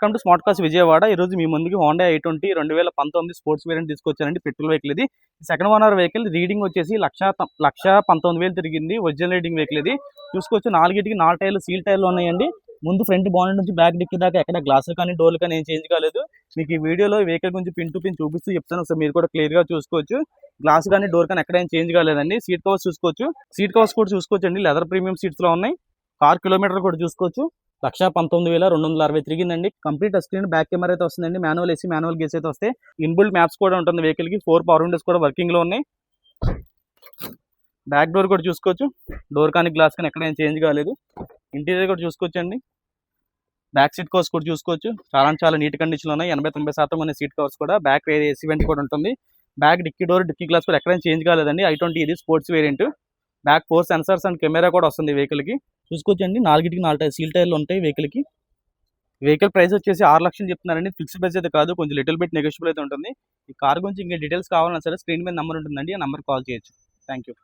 Welcome to smart cars Vijayawada. ఈ రోజు మీ ముందుకి హోండా i20 2019 స్పోర్ట్స్ వేరియంట్ తీసుకొచ్చానండి. పెట్రోల్ వెహికల్ ఇది. Second owner vehicle. రీడింగ్ వచ్చేసి 1,19,000 తిరిగింది. ఒరిజినల్ రీడింగ్ వెహికల్ ఇది. చూసుకోవచ్చు 4గిటికి 4 టైర్లు సీల్ టైర్లు ఉన్నాయండి. ముందు ఫ్రంట్ బానెట్ నుంచి బ్యాక్ డిక్కి దాకా ఎక్కడ గ్లాసులు కానీ డోర్లు కానీ ఏం చేంజ్ కాలేదు. మీకు ఈ వీడియోలో వెహికల్ గురించి పిన్ టు పిన్ చూపిస్తూ చెప్తాను. ఒకసారి మీరు కూడా క్లియర్గా చూసుకోవచ్చు. గ్లాస్ కానీ డోర్ కానీ ఎక్కడ ఏం చేంజ్ కాలేదండి. సీట్ కవర్స్ చూసుకోవచ్చు. సీట్ కవర్స్ కూడా చూసుకోవచ్చు అండి. లెదర్ ప్రీమియం సీట్స్లో ఉన్నాయి. కార్ కిలోమీటర్ కూడా చూసుకోవచ్చు. 1,19,260 తిరిగిందండి. కంప్లీట్ స్క్రీన్ బ్యాక్ కెమెరా అయితే వస్తుందండి. మాన్యువల్ ఏసీ మాన్యువల్ గేస్ అయితే వస్తాయి. ఇన్బుల్ట్ మ్యాప్స్ కూడా ఉంటుంది వెహికల్కి. 4 పవర్ విండోస్ కూడా వర్కింగ్లో ఉన్నాయి. బ్యాక్ డోర్ కూడా చూసుకోవచ్చు. డోర్ కానీ గ్లాస్ కానీ ఎక్కడ ఏం చేంజ్ కాలేదు. ఇంటీరియర్ కూడా చూసుకోవచ్చు అండి. బ్యాక్ సీట్ కవర్స్ కూడా చూసుకోవచ్చు. చాలా నీట్ కండిషన్లో ఉన్నాయి. 80-90% ఉన్న సీట్ కవర్స్ కూడా. బ్యాక్ ఏసీ వెంట్ కూడా ఉంటుంది. Back dicky door dicky glass కూడా ఎక్కడైనా చేంజ్ కాలేదండి. i20 ఇది sports variant. Back 4 sensors and camera కూడా వస్తుంది వెహికల్కి. చూసుకోవచ్చండి 4గిటికి 4 సీల్ టైర్లు ఉంటాయి వెహికల్కి. వెహికల్ ప్రైస్ వచ్చేసి 6 లక్షలు చెప్తున్నారండి. ఫిక్స్డ్ ప్రైస్ అయితే కాదు, కొంచెం లిటిల్ బిట్ నెగోషియబుల్ అయితే ఉంటుంది. ఈ కార్ గురించి ఇంకా డీటెయిల్స్ కావాలన్నా సరే స్క్రీన్ మీద నెంబర్ ఉంటుందండి. ఆ నెంబర్ కాల్ చేయొచ్చు. Thank you.